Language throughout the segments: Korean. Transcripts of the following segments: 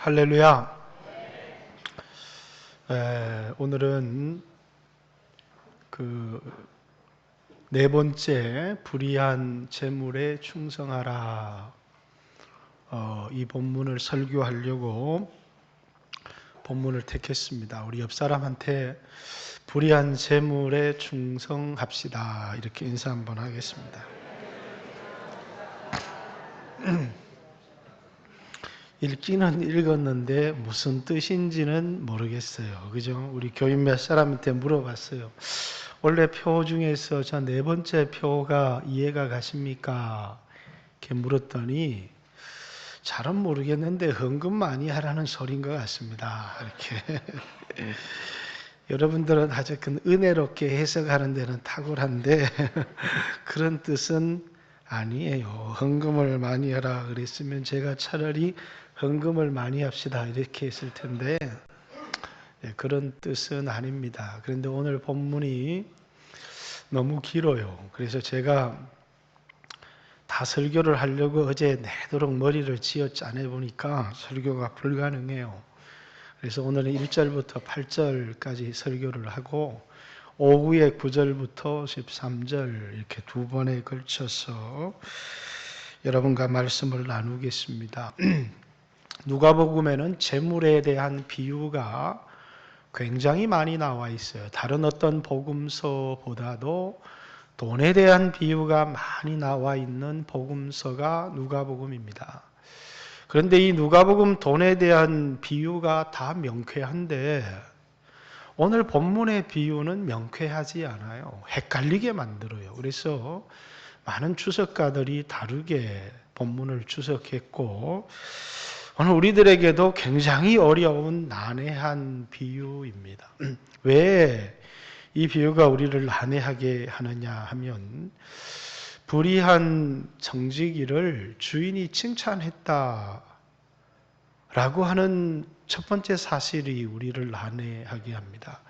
할렐루야. 오늘은 네 번째 불의한 재물에 충성하라, 이 본문을 설교하려고 본문을 택했습니다. 우리 옆 사람한테 불의한 재물에 충성합시다, 이렇게 인사 한번 하겠습니다. 읽기는 읽었는데 무슨 뜻인지는 모르겠어요. 그죠? 우리 교인 몇 사람한테 물어봤어요. 원래 표 중에서 저 네 번째 표가 이해가 가십니까? 이렇게 물었더니 잘은 모르겠는데 헌금 많이 하라는 소리인 것 같습니다. 이렇게. 여러분들은 아주 은혜롭게 해석하는 데는 탁월한데 그런 뜻은 아니에요. 헌금을 많이 하라 그랬으면 제가 차라리 헌금을 많이 합시다 이렇게 했을 텐데 그런 뜻은 아닙니다. 그런데 오늘 본문이 너무 길어요. 그래서 제가 다 설교를 하려고 어제 내도록 머리를 쥐어 짜내보니까 설교가 불가능해요. 그래서 오늘은 1절부터 8절까지 설교를 하고 오후에 9절부터 13절 이렇게 두 번에 걸쳐서 여러분과 말씀을 나누겠습니다. 누가복음에는 재물에 대한 비유가 굉장히 많이 나와 있어요. 다른 어떤 복음서보다도 돈에 대한 비유가 많이 나와 있는 복음서가 누가복음입니다. 그런데 이 누가복음 돈에 대한 비유가 다 명쾌한데 오늘 본문의 비유는 명쾌하지 않아요. 헷갈리게 만들어요. 그래서 많은 추석가들이 다르게 본문을 추석했고 오늘 우리들에게도 굉장히 어려운 난해한 비유입니다. 왜 이 비유가 우리를 난해하게 하느냐 하면 불의한 청지기를 주인이 칭찬했다라고 하는 첫 번째 사실이 우리를 난해하게 합니다.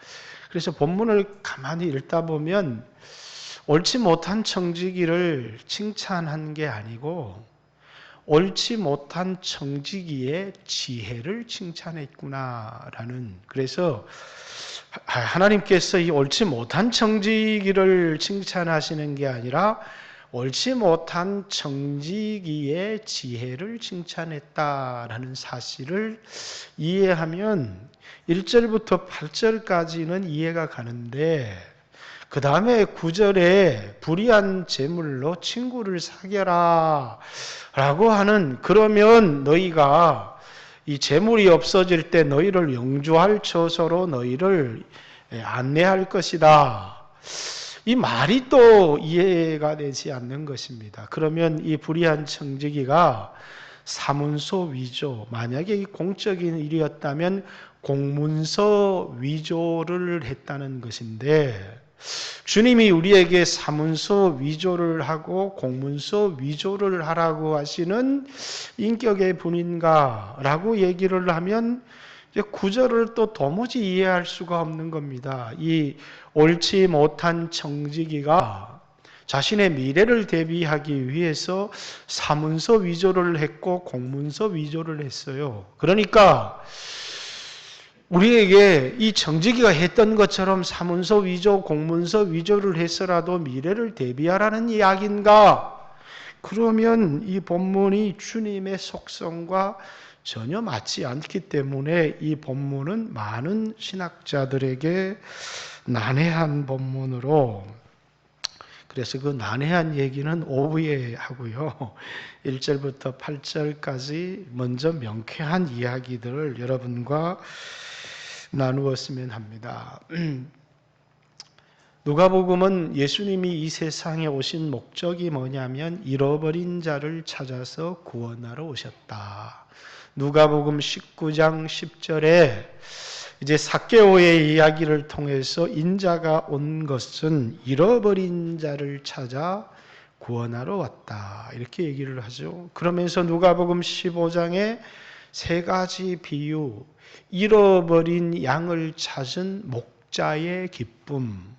그래서 본문을 가만히 읽다 보면 옳지 못한 청지기를 칭찬한 게 아니고 옳지 못한 청지기의 지혜를 칭찬했구나라는, 그래서 하나님께서 이 옳지 못한 청지기를 칭찬하시는 게 아니라 옳지 못한 청지기의 지혜를 칭찬했다라는 사실을 이해하면 1절부터 8절까지는 이해가 가는데 그 다음에 9절에 불의한 재물로 친구를 사겨라 라고 하는, 그러면 너희가 이 재물이 없어질 때 너희를 영주할 처소로 너희를 안내할 것이다. 이 말이 또 이해가 되지 않는 것입니다. 그러면 이 불의한 청지기가 사문서 위조, 만약에 이 공적인 일이었다면 공문서 위조를 했다는 것인데 주님이 우리에게 사문서 위조를 하고 공문서 위조를 하라고 하시는 인격의 분인가? 라고 얘기를 하면 이제 구절을 또 도무지 이해할 수가 없는 겁니다. 이 옳지 못한 청지기가 자신의 미래를 대비하기 위해서 사문서 위조를 했고 공문서 위조를 했어요. 그러니까 우리에게 이 청지기가 했던 것처럼 사문서 위조, 공문서 위조를 해서라도 미래를 대비하라는 이야기인가? 그러면 이 본문이 주님의 속성과 전혀 맞지 않기 때문에 이 본문은 많은 신학자들에게 난해한 본문으로, 그래서 그 난해한 얘기는 오후에 하고요. 1절부터 8절까지 먼저 명쾌한 이야기들을 여러분과 나누었으면 합니다. 누가복음은 예수님이 이 세상에 오신 목적이 뭐냐면 잃어버린 자를 찾아서 구원하러 오셨다. 누가복음 19장 10절에 이제 삭개오의 이야기를 통해서 인자가 온 것은 잃어버린 자를 찾아 구원하러 왔다, 이렇게 얘기를 하죠. 그러면서 누가복음 15장에 세 가지 비유, 잃어버린 양을 찾은 목자의 기쁨,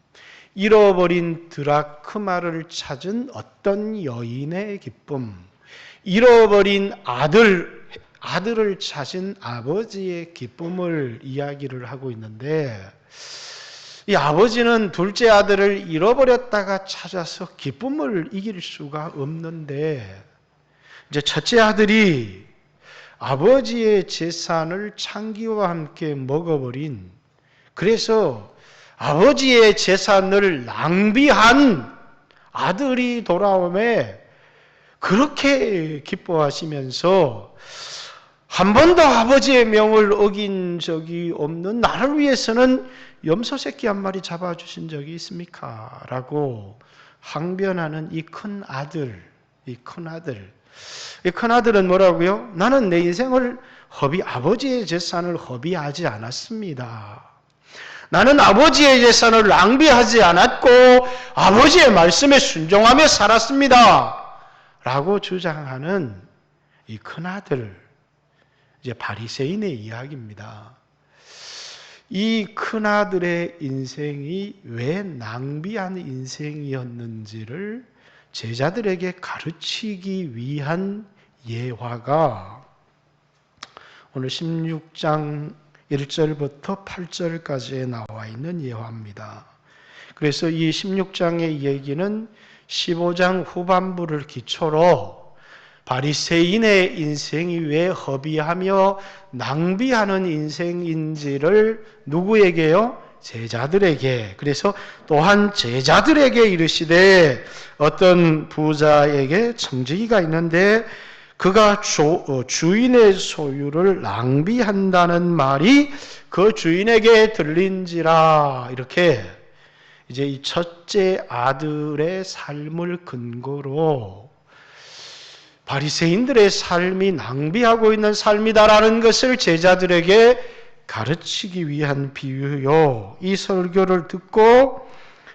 잃어버린 드라크마를 찾은 어떤 여인의 기쁨, 잃어버린 아들을 찾은 아버지의 기쁨을 이야기를 하고 있는데, 이 아버지는 둘째 아들을 잃어버렸다가 찾아서 기쁨을 이길 수가 없는데, 이제 첫째 아들이 아버지의 재산을 창기와 함께 먹어버린, 그래서 아버지의 재산을 낭비한 아들이 돌아오매 그렇게 기뻐하시면서, 한 번도 아버지의 명을 어긴 적이 없는 나를 위해서는 염소 새끼 한 마리 잡아주신 적이 있습니까? 라고 항변하는 이 큰 아들, 이 큰 아들은 뭐라고요? 나는 내 인생을 아버지의 재산을 허비하지 않았습니다. 나는 아버지의 재산을 낭비하지 않았고 아버지의 말씀에 순종하며 살았습니다. 라고 주장하는 이 큰아들, 이제 바리새인의 이야기입니다. 이 큰아들의 인생이 왜 낭비한 인생이었는지를 제자들에게 가르치기 위한 예화가 오늘 16장 1절부터 8절까지에 나와 있는 예화입니다. 그래서 이 16장의 얘기는 15장 후반부를 기초로 바리새인의 인생이 왜 허비하며 낭비하는 인생인지를 누구에게요? 제자들에게. 그래서 또한 제자들에게 이르시되, 어떤 부자에게 청지기가 있는데 그가 주인의 소유를 낭비한다는 말이 그 주인에게 들린지라. 이렇게 이제 이 첫째 아들의 삶을 근거로 바리새인들의 삶이 낭비하고 있는 삶이다라는 것을 제자들에게 가르치기 위한 비유요. 이 설교를 듣고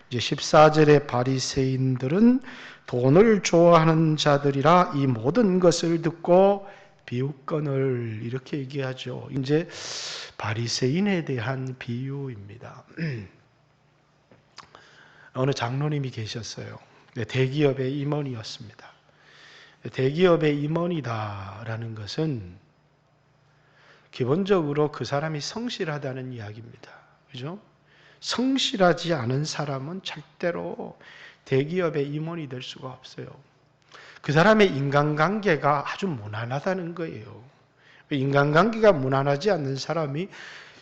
이제 14절에 바리새인들은 돈을 좋아하는 자들이라 이 모든 것을 듣고 비웃거늘, 이렇게 얘기하죠. 이제 바리새인에 대한 비유입니다. 어느 장로님이 계셨어요. 대기업의 임원이었습니다. 대기업의 임원이다라는 것은 기본적으로 그 사람이 성실하다는 이야기입니다. 그죠? 성실하지 않은 사람은 절대로 대기업의 임원이 될 수가 없어요. 그 사람의 인간관계가 아주 무난하다는 거예요. 인간관계가 무난하지 않는 사람이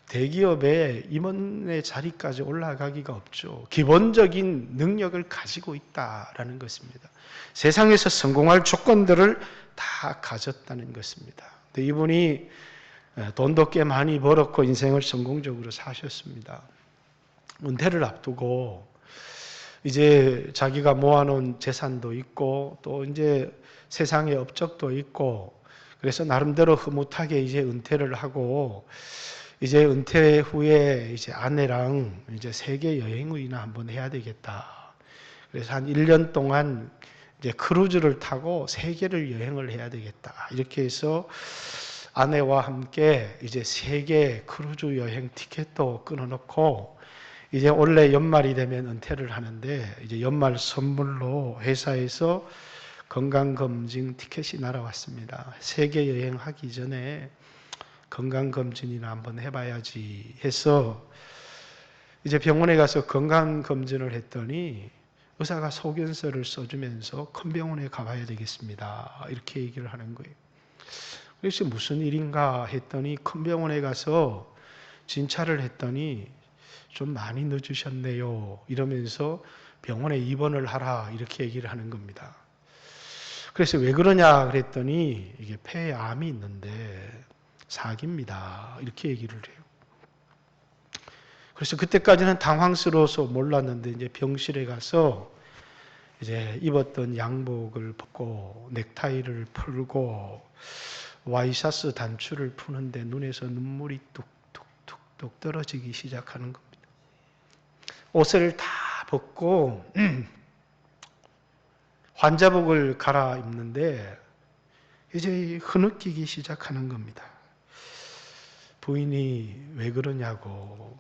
대기업의 임원의 자리까지 올라가기가 없죠. 기본적인 능력을 가지고 있다라는 것입니다. 세상에서 성공할 조건들을 다 가졌다는 것입니다. 이분이 돈도 꽤 많이 벌었고 인생을 성공적으로 사셨습니다. 은퇴를 앞두고 이제 자기가 모아놓은 재산도 있고 또 이제 세상의 업적도 있고, 그래서 나름대로 흐뭇하게 이제 은퇴를 하고, 이제 은퇴 후에 이제 아내랑 이제 세계 여행이나 한번 해야 되겠다. 그래서 한 1년 동안 이제 크루즈를 타고 세계를 여행을 해야 되겠다. 이렇게 해서 아내와 함께 이제 세계 크루즈 여행 티켓도 끊어놓고, 이제 원래 연말이 되면 은퇴를 하는데 이제 연말 선물로 회사에서 건강검진 티켓이 날아왔습니다. 세계 여행하기 전에 건강검진이나 한번 해봐야지 해서 이제 병원에 가서 건강검진을 했더니 의사가 소견서를 써주면서 큰 병원에 가봐야 되겠습니다. 이렇게 얘기를 하는 거예요. 그래서 무슨 일인가 했더니 큰 병원에 가서 진찰을 했더니 좀 많이 늦으셨네요. 이러면서 병원에 입원을 하라 이렇게 얘기를 하는 겁니다. 그래서 왜 그러냐 그랬더니 이게 폐에 암이 있는데 사기입니다. 이렇게 얘기를 해요. 그래서 그때까지는 당황스러워서 몰랐는데 이제 병실에 가서 이제 입었던 양복을 벗고 넥타이를 풀고 와이셔츠 단추를 푸는데 눈에서 눈물이 뚝뚝뚝뚝 떨어지기 시작하는 겁니다. 옷을 다 벗고 환자복을 갈아입는데 이제 흐느끼기 시작하는 겁니다. 부인이 왜 그러냐고,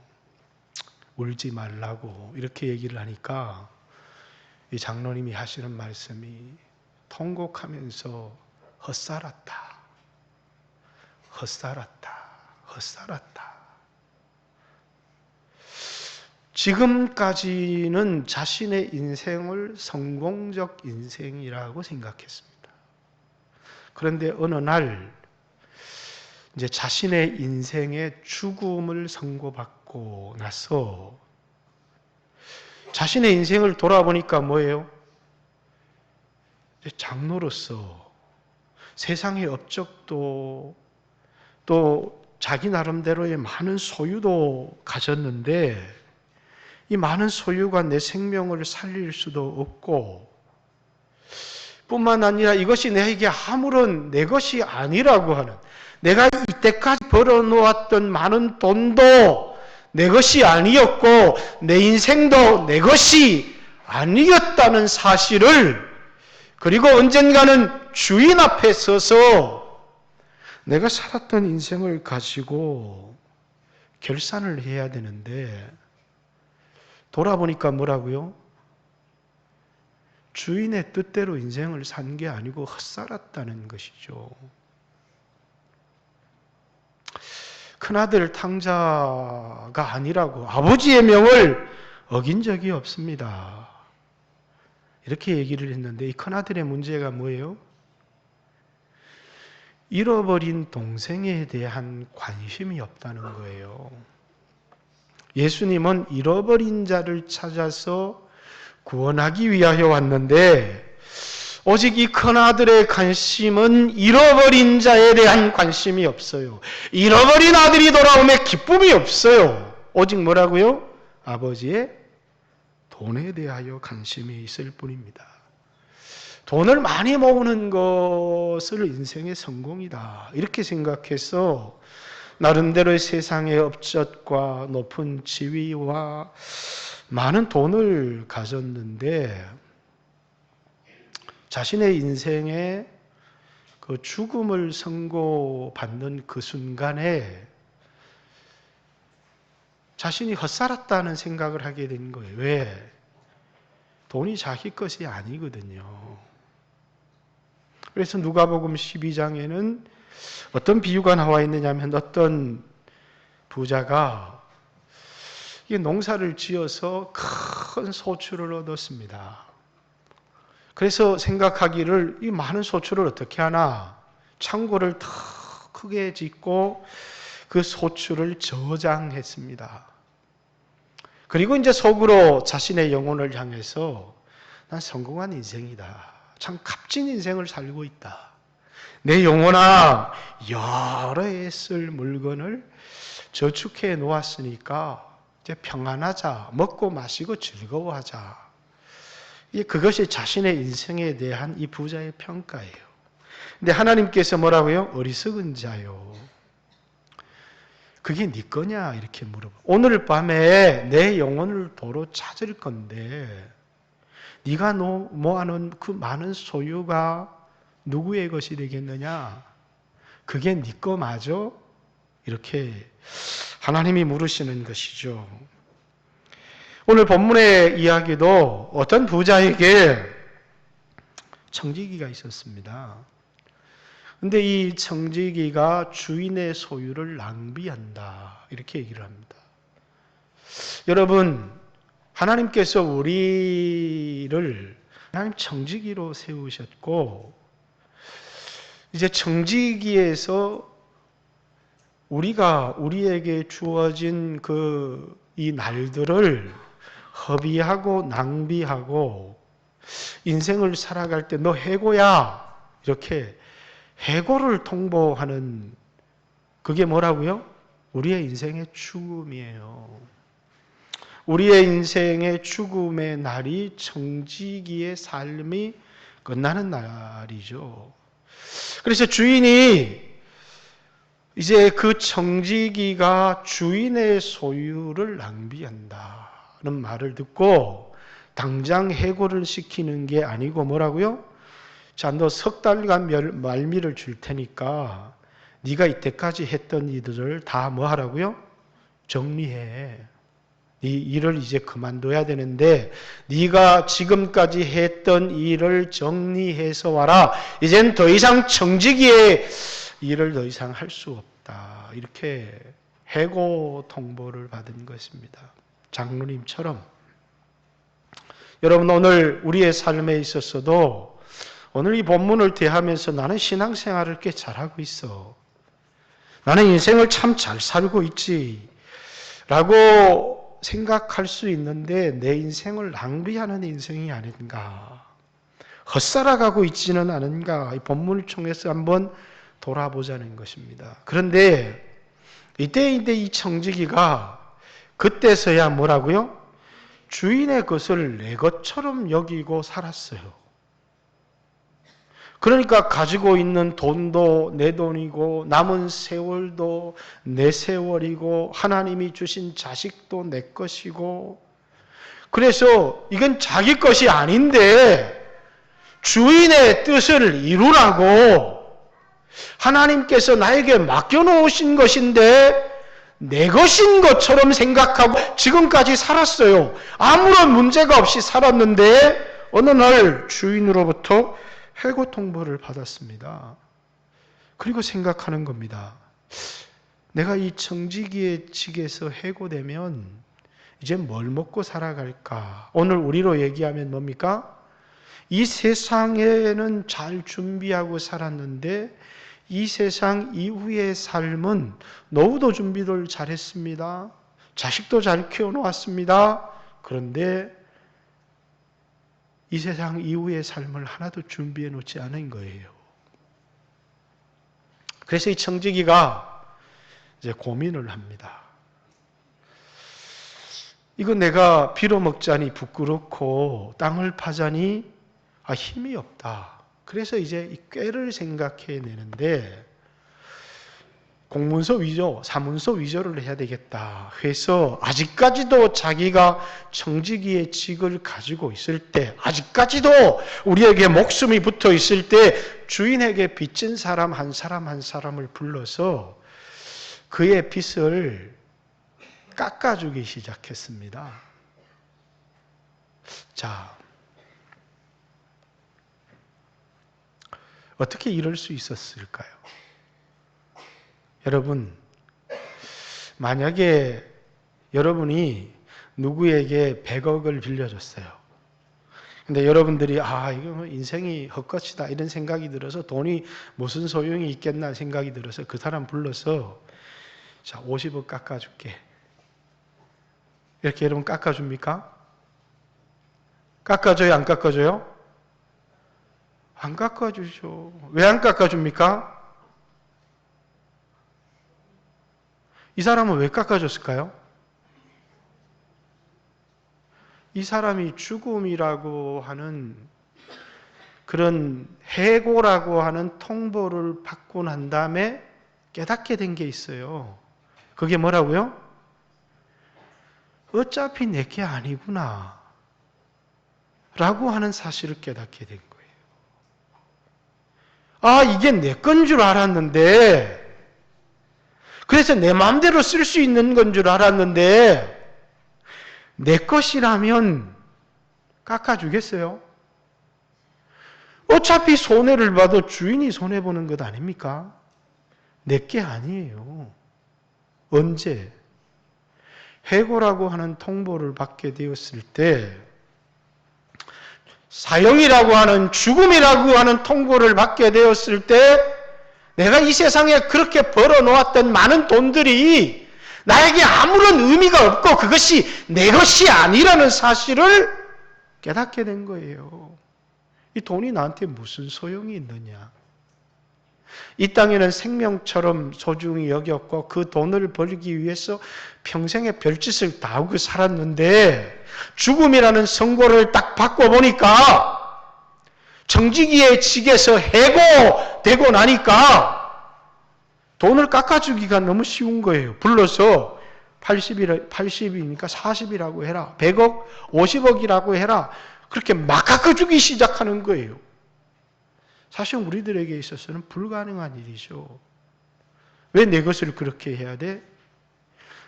울지 말라고 이렇게 얘기를 하니까 이 장로님이 하시는 말씀이 통곡하면서 헛살았다. 헛살았다. 지금까지는 자신의 인생을 성공적 인생이라고 생각했습니다. 그런데 어느 날 이제 자신의 인생의 죽음을 선고받고 나서 자신의 인생을 돌아보니까 뭐예요? 장로로서 세상의 업적도 또 자기 나름대로의 많은 소유도 가졌는데 이 많은 소유가 내 생명을 살릴 수도 없고 뿐만 아니라 이것이 내게 아무런 내 것이 아니라고 하는, 내가 이때까지 벌어놓았던 많은 돈도 내 것이 아니었고 내 인생도 내 것이 아니었다는 사실을, 그리고 언젠가는 주인 앞에 서서 내가 살았던 인생을 가지고 결산을 해야 되는데 돌아보니까 뭐라고요? 주인의 뜻대로 인생을 산 게 아니고 헛살았다는 것이죠. 큰아들 탕자가 아니라고 아버지의 명을 어긴 적이 없습니다. 이렇게 얘기를 했는데 이 큰아들의 문제가 뭐예요? 잃어버린 동생에 대한 관심이 없다는 거예요. 예수님은 잃어버린 자를 찾아서 구원하기 위하여 왔는데 오직 이 큰아들의 관심은 잃어버린 자에 대한 관심이 없어요. 잃어버린 아들이 돌아오면 기쁨이 없어요. 오직 뭐라고요? 아버지의 돈에 대하여 관심이 있을 뿐입니다. 돈을 많이 모으는 것을 인생의 성공이다, 이렇게 생각해서 나름대로의 세상의 업적과 높은 지위와 많은 돈을 가졌는데 자신의 인생에 그 죽음을 선고받는 그 순간에 자신이 헛살았다는 생각을 하게 된 거예요. 왜? 돈이 자기 것이 아니거든요. 그래서 누가복음 12장에는 어떤 비유가 나와 있느냐면 어떤 부자가 농사를 지어서 큰 소출을 얻었습니다. 그래서 생각하기를 이 많은 소출을 어떻게 하나, 창고를 더 크게 짓고 그 소출을 저장했습니다. 그리고 이제 속으로 자신의 영혼을 향해서 난 성공한 인생이다, 참 값진 인생을 살고 있다, 내 영혼아 여러 해 쓸 물건을 저축해 놓았으니까 이제 평안하자, 먹고 마시고 즐거워하자. 그것이 자신의 인생에 대한 이 부자의 평가예요. 근데 하나님께서 뭐라고요? 어리석은 자요, 그게 네 거냐 이렇게 물어봐. 오늘 밤에 내 영혼을 도로 찾을 건데 네가 모아놓은 그 많은 소유가 누구의 것이 되겠느냐? 그게 네 거 맞아? 이렇게 하나님이 물으시는 것이죠. 오늘 본문의 이야기도 어떤 부자에게 청지기가 있었습니다. 그런데 이 청지기가 주인의 소유를 낭비한다, 이렇게 얘기를 합니다. 여러분, 하나님께서 우리를 하나님 청지기로 세우셨고 이제 청지기에서 우리에게 주어진 이 날들을 허비하고 낭비하고 인생을 살아갈 때 너 해고야, 이렇게 해고를 통보하는 그게 뭐라고요? 우리의 인생의 죽음이에요. 우리의 인생의 죽음의 날이 청지기의 삶이 끝나는 날이죠. 그래서 주인이 이제 그 청지기가 주인의 소유를 낭비한다는 말을 듣고 당장 해고를 시키는 게 아니고 뭐라고요? 자, 너 석 달간 말미를 줄 테니까 네가 이때까지 했던 일들을 다 뭐 하라고요? 정리해. 네 일을 이제 그만둬야 되는데 네가 지금까지 했던 일을 정리해서 와라. 이젠 더 이상 청지기의 일을 더 이상 할 수 없다. 이렇게 해고 통보를 받은 것입니다. 장로님처럼 여러분 오늘 우리의 삶에 있어서도 오늘 이 본문을 대하면서 나는 신앙생활을 꽤 잘하고 있어. 나는 인생을 참 잘 살고 있지. 라고 생각할 수 있는데 내 인생을 낭비하는 인생이 아닌가. 헛살아가고 있지는 않은가. 이 본문을 통해서 한번 돌아보자는 것입니다. 그런데 이때 이 청지기가 그때서야 뭐라고요? 주인의 것을 내 것처럼 여기고 살았어요. 그러니까 가지고 있는 돈도 내 돈이고 남은 세월도 내 세월이고 하나님이 주신 자식도 내 것이고 그래서 이건 자기 것이 아닌데 주인의 뜻을 이루라고 하나님께서 나에게 맡겨놓으신 것인데 내 것인 것처럼 생각하고 지금까지 살았어요. 아무런 문제가 없이 살았는데 어느 날 주인으로부터 해고 통보를 받았습니다. 그리고 생각하는 겁니다. 내가 이 청지기의 직에서 해고되면 이제 뭘 먹고 살아갈까? 오늘 우리로 얘기하면 뭡니까? 이 세상에는 잘 준비하고 살았는데 이 세상 이후의 삶은 노후도 준비를 잘했습니다. 자식도 잘 키워놓았습니다. 그런데 이 세상 이후의 삶을 하나도 준비해 놓지 않은 거예요. 그래서 이 청지기가 이제 고민을 합니다. 이거 내가 빌어먹자니 부끄럽고 땅을 파자니 힘이 없다. 그래서 이제 이 꾀를 생각해 내는데 공문서 위조, 사문서 위조를 해야 되겠다 해서 아직까지도 자기가 청지기의 직을 가지고 있을 때 아직까지도 우리에게 목숨이 붙어 있을 때 주인에게 빚진 사람 한 사람을 불러서 그의 빚을 깎아주기 시작했습니다. 자, 어떻게 이럴 수 있었을까요? 여러분, 만약에 여러분이 누구에게 100억을 빌려줬어요. 근데 여러분들이 이거 인생이 헛것이다 이런 생각이 들어서 돈이 무슨 소용이 있겠나 생각이 들어서 그 사람 불러서 자 50억 깎아줄게. 이렇게 여러분 깎아줍니까? 깎아줘요? 안 깎아줘요? 안 깎아주죠. 왜 안 깎아줍니까? 이 사람은 왜 깎아줬을까요? 이 사람이 죽음이라고 하는 그런 해고라고 하는 통보를 받고 난 다음에 깨닫게 된 게 있어요. 그게 뭐라고요? 어차피 내게 아니구나 라고 하는 사실을 깨닫게 된 거예요. 이게 내 건 줄 알았는데 그래서 내 마음대로 쓸 수 있는 건 줄 알았는데 내 것이라면 깎아주겠어요? 어차피 손해를 봐도 주인이 손해보는 것 아닙니까? 내 게 아니에요. 언제? 해고라고 하는 통보를 받게 되었을 때 사형이라고 하는 죽음이라고 하는 통보를 받게 되었을 때 내가 이 세상에 그렇게 벌어놓았던 많은 돈들이 나에게 아무런 의미가 없고 그것이 내 것이 아니라는 사실을 깨닫게 된 거예요. 이 돈이 나한테 무슨 소용이 있느냐. 이 땅에는 생명처럼 소중히 여겼고 그 돈을 벌기 위해서 평생의 별짓을 다 하고 살았는데 죽음이라는 선고를 딱 받고 보니까 청지기의 직에서 해고되고 나니까 돈을 깎아주기가 너무 쉬운 거예요. 불러서 80이니까 40이라고 해라. 100억, 50억이라고 해라. 그렇게 막 깎아주기 시작하는 거예요. 사실 우리들에게 있어서는 불가능한 일이죠. 왜 내 것을 그렇게 해야 돼?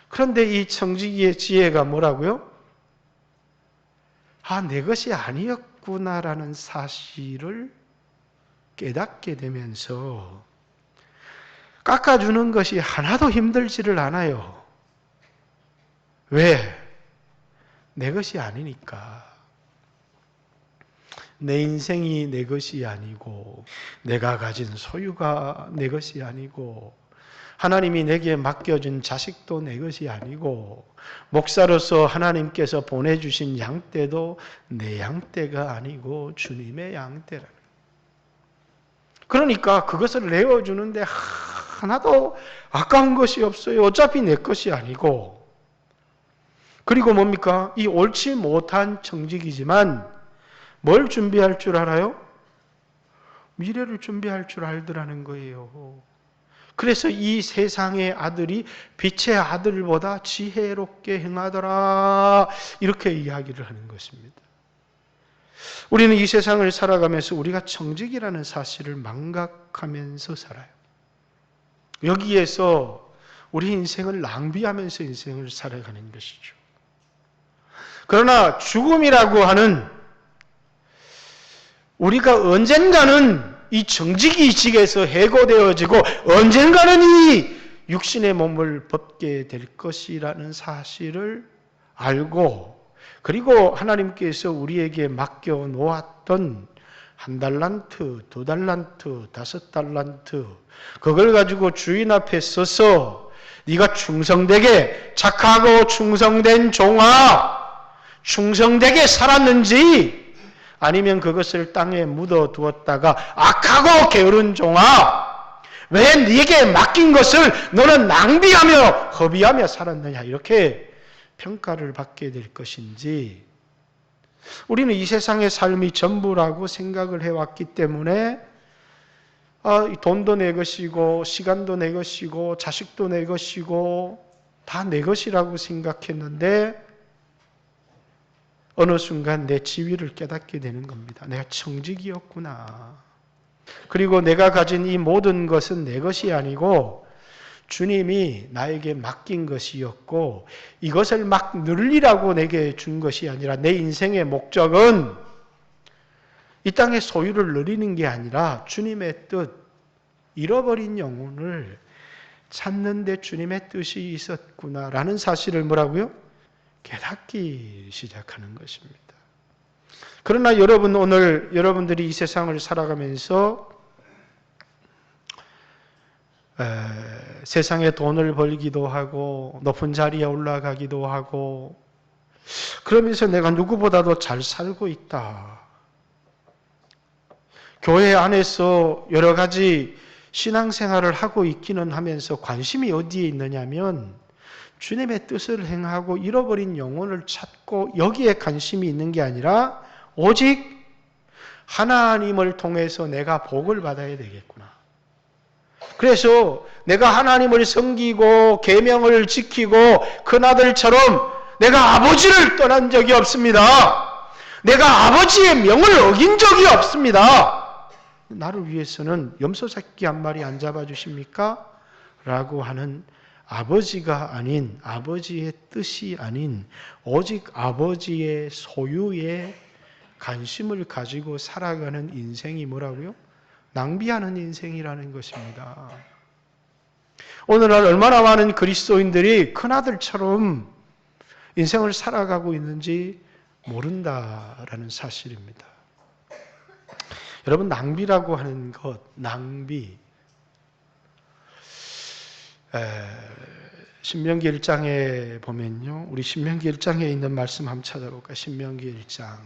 그런데 이 청지기의 지혜가 뭐라고요? 내 것이 아니었구나라는 사실을 깨닫게 되면서 깎아주는 것이 하나도 힘들지를 않아요. 왜? 내 것이 아니니까. 내 인생이 내 것이 아니고, 내가 가진 소유가 내 것이 아니고, 하나님이 내게 맡겨준 자식도 내 것이 아니고, 목사로서 하나님께서 보내주신 양떼도 내 양떼가 아니고 주님의 양떼라는 거예요. 그러니까 그것을 내어주는데 하나도 아까운 것이 없어요. 어차피 내 것이 아니고. 그리고 뭡니까? 이 옳지 못한 청직이지만 뭘 준비할 줄 알아요? 미래를 준비할 줄 알더라는 거예요. 그래서 이 세상의 아들이 빛의 아들보다 지혜롭게 행하더라. 이렇게 이야기를 하는 것입니다. 우리는 이 세상을 살아가면서 우리가 청직이라는 사실을 망각하면서 살아요. 여기에서 우리 인생을 낭비하면서 인생을 살아가는 것이죠. 그러나 죽음이라고 하는 우리가 언젠가는 이 정직이직에서 해고되어지고 언젠가는 이 육신의 몸을 벗게 될 것이라는 사실을 알고 그리고 하나님께서 우리에게 맡겨 놓았던 1달란트, 2달란트, 5달란트 그걸 가지고 주인 앞에 서서 네가 충성되게 착하고 충성된 종아 충성되게 살았는지 아니면 그것을 땅에 묻어두었다가 악하고 게으른 종아 왜 네게 맡긴 것을 너는 낭비하며 허비하며 살았느냐 이렇게 평가를 받게 될 것인지 우리는 이 세상의 삶이 전부라고 생각을 해왔기 때문에 돈도 내 것이고 시간도 내 것이고 자식도 내 것이고 다 내 것이라고 생각했는데 어느 순간 내 지위를 깨닫게 되는 겁니다. 내가 청직이었구나. 그리고 내가 가진 이 모든 것은 내 것이 아니고 주님이 나에게 맡긴 것이었고 이것을 막 누리라고 내게 준 것이 아니라 내 인생의 목적은 이 땅의 소유를 누리는 게 아니라 주님의 뜻, 잃어버린 영혼을 찾는 데 주님의 뜻이 있었구나라는 사실을 뭐라고요? 깨닫기 시작하는 것입니다. 그러나 여러분 오늘 여러분들이 이 세상을 살아가면서 세상에 돈을 벌기도 하고 높은 자리에 올라가기도 하고 그러면서 내가 누구보다도 잘 살고 있다. 교회 안에서 여러 가지 신앙생활을 하고 있기는 하면서 관심이 어디에 있느냐면 주님의 뜻을 행하고 잃어버린 영혼을 찾고 여기에 관심이 있는 게 아니라 오직 하나님을 통해서 내가 복을 받아야 되겠구나. 그래서 내가 하나님을 섬기고 계명을 지키고 큰아들처럼 내가 아버지를 떠난 적이 없습니다. 내가 아버지의 명을 어긴 적이 없습니다. 나를 위해서는 염소 새끼 한 마리 안 잡아주십니까? 라고 하는 아버지가 아닌 아버지의 뜻이 아닌 오직 아버지의 소유에 관심을 가지고 살아가는 인생이 뭐라고요? 낭비하는 인생이라는 것입니다. 오늘날 얼마나 많은 그리스도인들이 큰아들처럼 인생을 살아가고 있는지 모른다라는 사실입니다. 여러분 낭비라고 하는 것, 낭비 신명기 1장에 보면요. 우리 신명기 1장에 있는 말씀 한번 찾아볼까요? 신명기 1장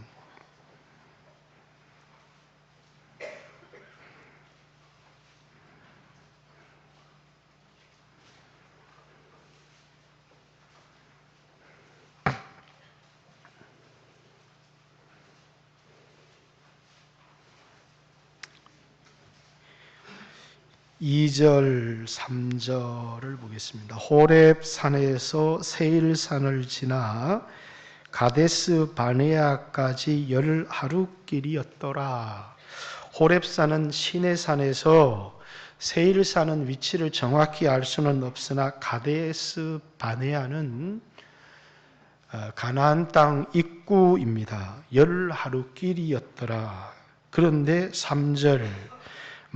2절, 3절을 보겠습니다. 호렙 산에서 세일산을 지나 가데스 바네아까지 10하루길이었더라. 호렙산은 시내산에서 세일산은 위치를 정확히 알 수는 없으나 가데스 바네아는 가나안 땅 입구입니다. 10하루길이었더라. 그런데 3절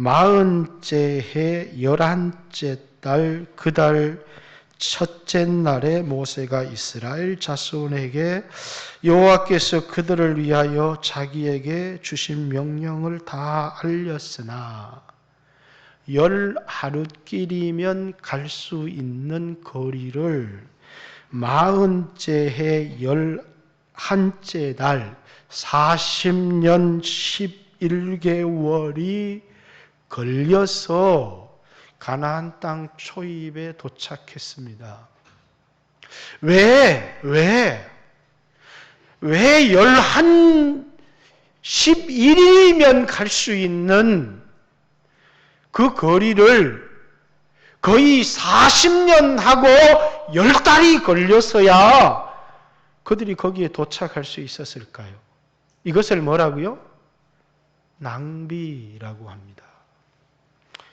40째 해 11째 달 그 달 첫째 날에 모세가 이스라엘 자손에게 여호와께서 그들을 위하여 자기에게 주신 명령을 다 알렸으나 10하루길이면 갈 수 있는 거리를 40째 해 11째 달 40년 11개월이 걸려서 가나안 땅 초입에 도착했습니다. 왜 11일이면 갈 수 있는 그 거리를 거의 40년 하고 10달이 걸려서야 그들이 거기에 도착할 수 있었을까요? 이것을 뭐라고요? 낭비라고 합니다.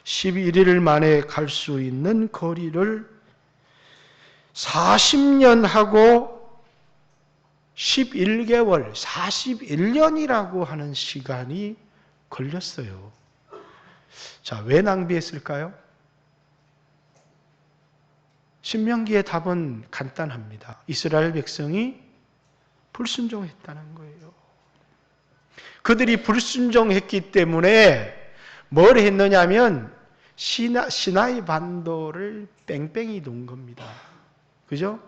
11일 만에 갈 수 있는 거리를 40년 하고 11개월, 41년이라고 하는 시간이 걸렸어요. 자, 왜 낭비했을까요? 신명기의 답은 간단합니다. 이스라엘 백성이 불순종했다는 거예요. 그들이 불순종했기 때문에 뭘 했느냐면 시나이 반도를 뺑뺑이 논 겁니다. 그죠?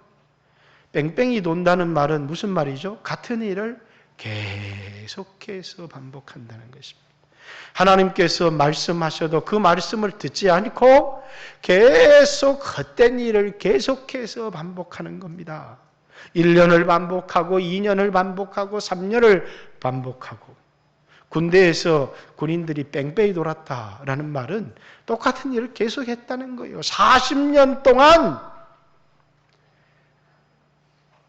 뺑뺑이 돈다는 말은 무슨 말이죠? 같은 일을 계속해서 반복한다는 것입니다. 하나님께서 말씀하셔도 그 말씀을 듣지 않고 계속 헛된 일을 계속해서 반복하는 겁니다. 1년을 반복하고 2년을 반복하고 3년을 반복하고 군대에서 군인들이 뺑뺑이 돌았다라는 말은 똑같은 일을 계속했다는 거예요. 40년 동안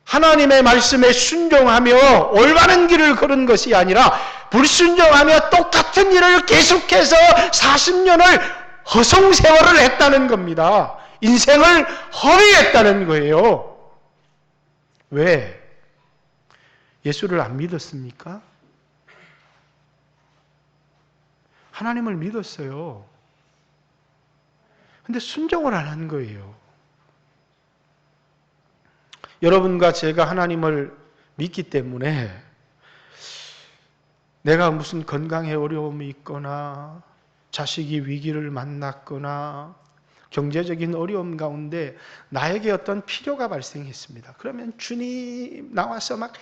하나님의 말씀에 순종하며 올바른 길을 걸은 것이 아니라 불순종하며 똑같은 일을 계속해서 40년을 허송세월을 했다는 겁니다. 인생을 허비했다는 거예요. 왜? 예수를 안 믿었습니까? 하나님을 믿었어요. 근데 순종을 안 한 거예요. 여러분과 제가 하나님을 믿기 때문에 내가 무슨 건강에 어려움이 있거나 자식이 위기를 만났거나 경제적인 어려움 가운데 나에게 어떤 필요가 발생했습니다. 그러면 주님 나와서 막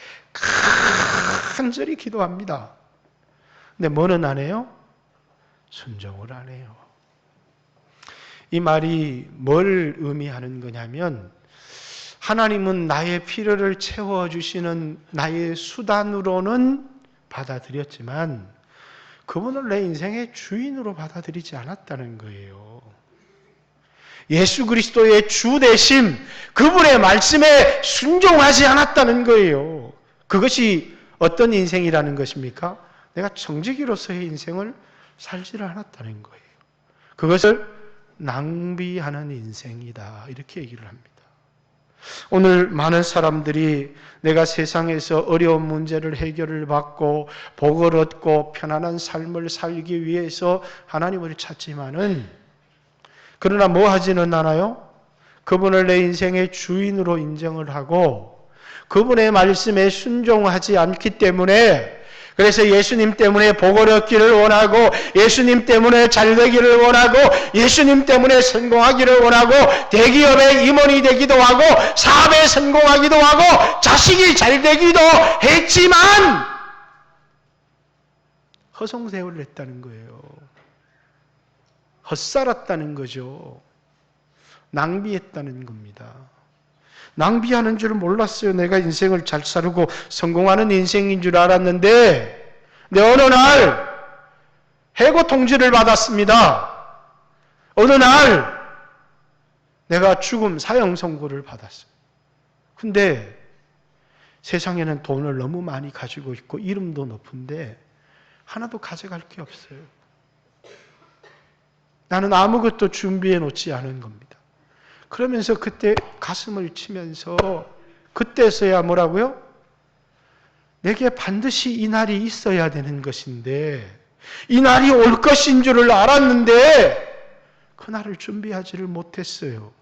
간절히 기도합니다. 근데 뭐는 안 해요? 순종을 안 해요. 이 말이 뭘 의미하는 거냐면 하나님은 나의 필요를 채워주시는 나의 수단으로는 받아들였지만 그분을 내 인생의 주인으로 받아들이지 않았다는 거예요. 예수 그리스도의 주 되심, 그분의 말씀에 순종하지 않았다는 거예요. 그것이 어떤 인생이라는 것입니까? 내가 정직이로서의 인생을 살지를 않았다는 거예요. 그것을 낭비하는 인생이다. 이렇게 얘기를 합니다. 오늘 많은 사람들이 내가 세상에서 어려운 문제를 해결을 받고 복을 얻고 편안한 삶을 살기 위해서 하나님을 찾지만은 그러나 뭐 하지는 않아요? 그분을 내 인생의 주인으로 인정을 하고 그분의 말씀에 순종하지 않기 때문에 그래서 예수님 때문에 복을 얻기를 원하고 예수님 때문에 잘되기를 원하고 예수님 때문에 성공하기를 원하고 대기업의 임원이 되기도 하고 사업에 성공하기도 하고 자식이 잘되기도 했지만 허송세월을 했다는 거예요. 헛살았다는 거죠. 낭비했다는 겁니다. 낭비하는 줄 몰랐어요. 내가 인생을 잘 살고 성공하는 인생인 줄 알았는데 어느 날 해고 통지를 받았습니다. 어느 날 내가 죽음 사형 선고를 받았어요. 근데 세상에는 돈을 너무 많이 가지고 있고 이름도 높은데 하나도 가져갈 게 없어요. 나는 아무것도 준비해 놓지 않은 겁니다. 그러면서 그때 가슴을 치면서 그때서야 뭐라고요? 내게 반드시 이 날이 있어야 되는 것인데 이 날이 올 것인 줄을 알았는데 그날을 준비하지를 못했어요.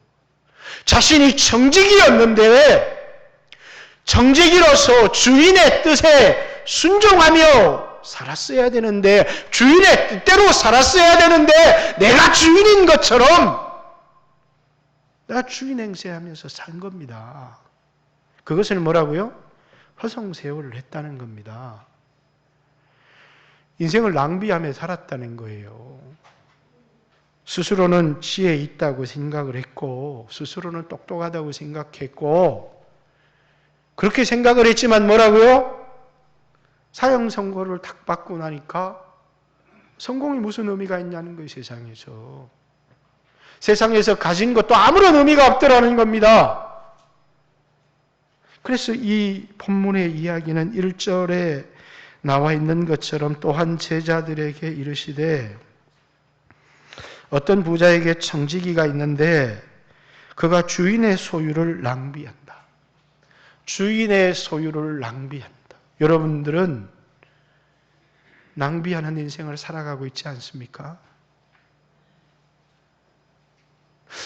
자신이 청지기였는데 청지기로서 주인의 뜻에 순종하며 살았어야 되는데, 주인의 뜻대로 살았어야 되는데 내가 주인인 것처럼 내가 주인 행세하면서 산 겁니다. 그것을 뭐라고요? 허송세월을 했다는 겁니다. 인생을 낭비하며 살았다는 거예요. 스스로는 지혜 있다고 생각을 했고 스스로는 똑똑하다고 생각했고 그렇게 생각을 했지만 뭐라고요? 사형 선고를 딱 받고 나니까 성공이 무슨 의미가 있냐는 거예요. 세상에서. 세상에서 가진 것도 아무런 의미가 없더라는 겁니다. 그래서 이 본문의 이야기는 1절에 나와 있는 것처럼 또한 제자들에게 이르시되, 어떤 부자에게 청지기가 있는데 그가 주인의 소유를 낭비한다. 주인의 소유를 낭비한다. 여러분들은 낭비하는 인생을 살아가고 있지 않습니까?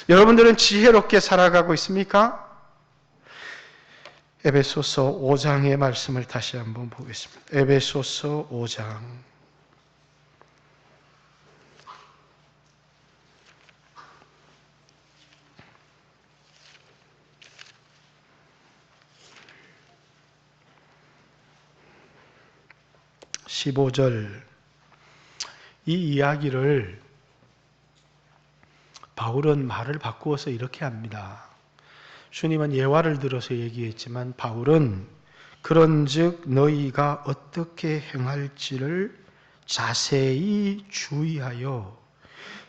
여러분들은 지혜롭게 살아가고 있습니까? 에베소서 5장의 말씀을 다시 한번 보겠습니다. 에베소서 5장 15절, 이 이야기를 바울은 말을 바꾸어서 이렇게 합니다. 주님은 예화를 들어서 얘기했지만 바울은 그런즉 너희가 어떻게 행할지를 자세히 주의하여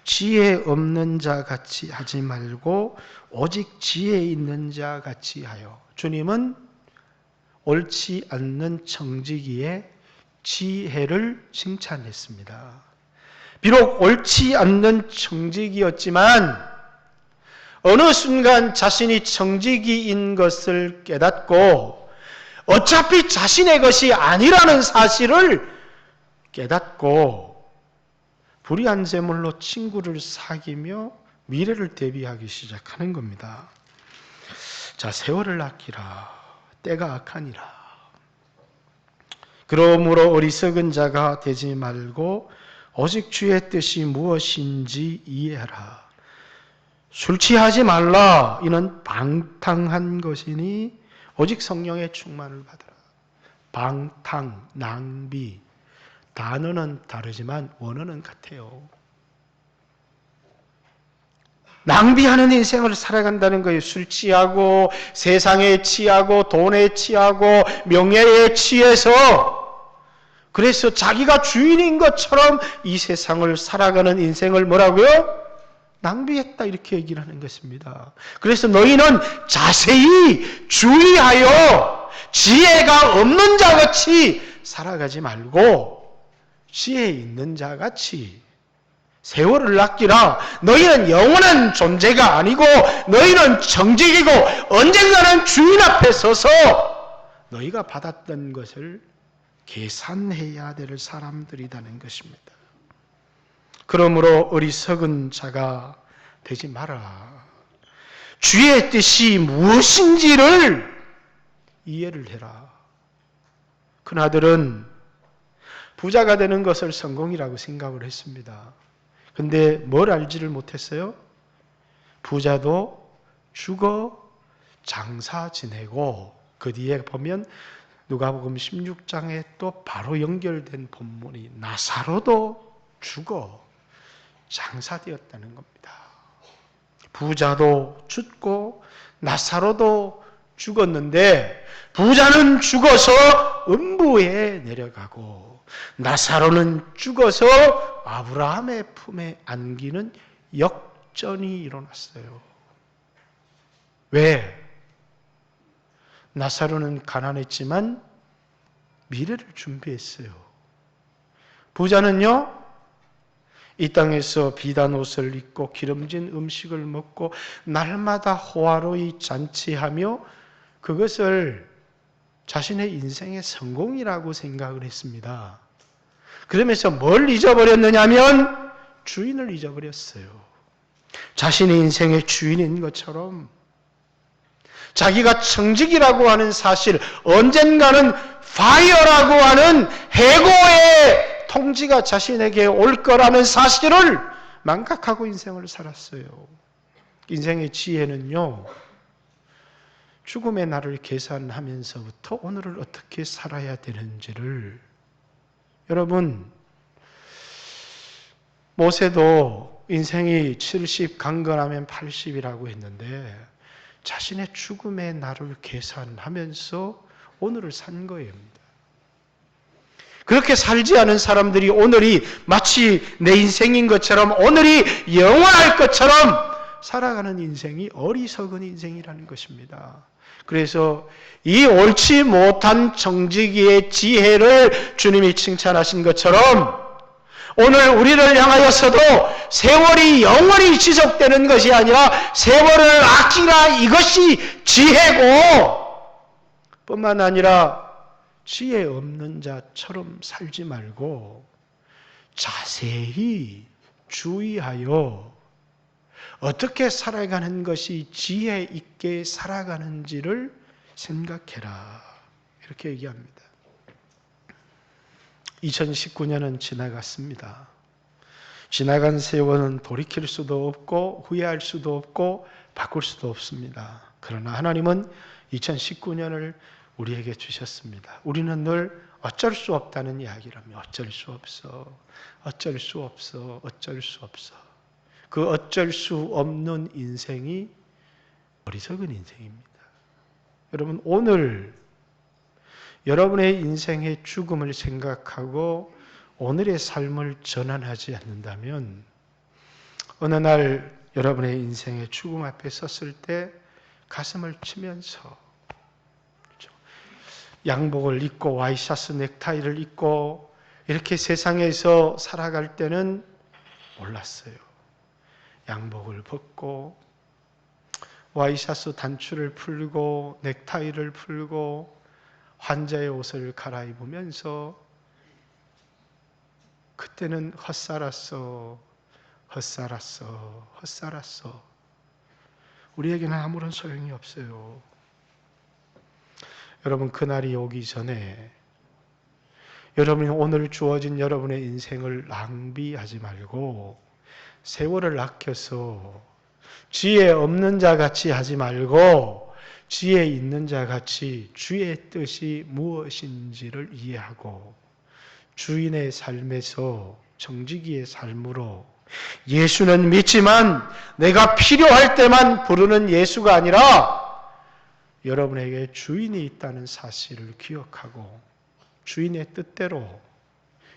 지혜 없는 자 같이 하지 말고 오직 지혜 있는 자 같이 하여. 주님은 옳지 않는 청지기의 지혜를 칭찬했습니다. 비록 옳지 않는 청지기였지만 어느 순간 자신이 청지기인 것을 깨닫고 어차피 자신의 것이 아니라는 사실을 깨닫고 불의한 재물로 친구를 사귀며 미래를 대비하기 시작하는 겁니다. 자, 세월을 아끼라. 때가 악하니라. 그러므로 어리석은 자가 되지 말고 오직 주의 뜻이 무엇인지 이해하라. 술 취하지 말라. 이는 방탕한 것이니 오직 성령의 충만을 받으라. 방탕, 낭비. 단어는 다르지만 원어는 같아요. 낭비하는 인생을 살아간다는 거예요. 술 취하고 세상에 취하고 돈에 취하고 명예에 취해서, 그래서 자기가 주인인 것처럼 이 세상을 살아가는 인생을 뭐라고요? 낭비했다, 이렇게 얘기를 하는 것입니다. 그래서 너희는 자세히 주의하여 지혜가 없는 자같이 살아가지 말고 지혜 있는 자같이 세월을 아끼라. 너희는 영원한 존재가 아니고 너희는 정직이고 언젠가는 주인 앞에 서서 너희가 받았던 것을 계산해야 될 사람들이라는 것입니다. 그러므로 어리석은 자가 되지 마라. 주의 뜻이 무엇인지를 이해를 해라. 그나들은 부자가 되는 것을 성공이라고 생각을 했습니다. 근데 뭘 알지를 못했어요? 부자도 죽어 장사 지내고, 그 뒤에 보면 누가복음 16장에 또 바로 연결된 본문이 나사로도 죽어 장사되었다는 겁니다. 부자도 죽고 나사로도 죽었는데 부자는 죽어서 음부에 내려가고 나사로는 죽어서 아브라함의 품에 안기는 역전이 일어났어요. 왜? 나사로는 가난했지만 미래를 준비했어요. 부자는요, 이 땅에서 비단 옷을 입고 기름진 음식을 먹고 날마다 호화로이 잔치하며 그것을 자신의 인생의 성공이라고 생각을 했습니다. 그러면서 뭘 잊어버렸느냐면 주인을 잊어버렸어요. 자신의 인생의 주인인 것처럼 자기가 청직이라고 하는 사실, 언젠가는 파이어라고 하는 해고의 통지가 자신에게 올 거라는 사실을 망각하고 인생을 살았어요. 인생의 지혜는요, 죽음의 날을 계산하면서부터 오늘을 어떻게 살아야 되는지를, 여러분, 모세도 인생이 70 강건하면 80이라고 했는데 자신의 죽음의 날을 계산하면서 오늘을 산 거예요. 그렇게 살지 않은 사람들이 오늘이 마치 내 인생인 것처럼, 오늘이 영원할 것처럼 살아가는 인생이 어리석은 인생이라는 것입니다. 그래서 이 옳지 못한 정직이의 지혜를 주님이 칭찬하신 것처럼 오늘 우리를 향하여서도 세월이 영원히 지속되는 것이 아니라 세월을 아끼라, 이것이 지혜고, 뿐만 아니라 지혜 없는 자처럼 살지 말고 자세히 주의하여 어떻게 살아가는 것이 지혜 있게 살아가는지를 생각해라, 이렇게 얘기합니다. 2019년은 지나갔습니다. 지나간 세월은 돌이킬 수도 없고 후회할 수도 없고 바꿀 수도 없습니다. 그러나 하나님은 2019년을 우리에게 주셨습니다. 우리는 늘 어쩔 수 없다는 이야기를 합니다. 어쩔 수 없어, 어쩔 수 없어, 어쩔 수 없어. 그 어쩔 수 없는 인생이 어리석은 인생입니다. 여러분, 오늘 여러분의 인생의 죽음을 생각하고 오늘의 삶을 전환하지 않는다면 어느 날 여러분의 인생의 죽음 앞에 섰을 때 가슴을 치면서 양복을 입고 와이셔츠 넥타이를 입고 이렇게 세상에서 살아갈 때는 몰랐어요. 양복을 벗고 와이셔츠 단추를 풀고 넥타이를 풀고 환자의 옷을 갈아입으면서 그때는 헛살았어, 헛살았어, 헛살았어. 우리에게는 아무런 소용이 없어요. 여러분, 그날이 오기 전에 여러분이 오늘 주어진 여러분의 인생을 낭비하지 말고 세월을 아껴서 지혜 없는 자 같이 하지 말고 지혜 있는 자 같이 주의 뜻이 무엇인지를 이해하고 주인의 삶에서 정직이의 삶으로, 예수는 믿지만 내가 필요할 때만 부르는 예수가 아니라 여러분에게 주인이 있다는 사실을 기억하고 주인의 뜻대로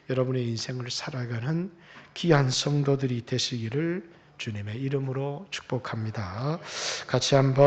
여러분의 인생을 살아가는 귀한 성도들이 되시기를 주님의 이름으로 축복합니다. 같이 한번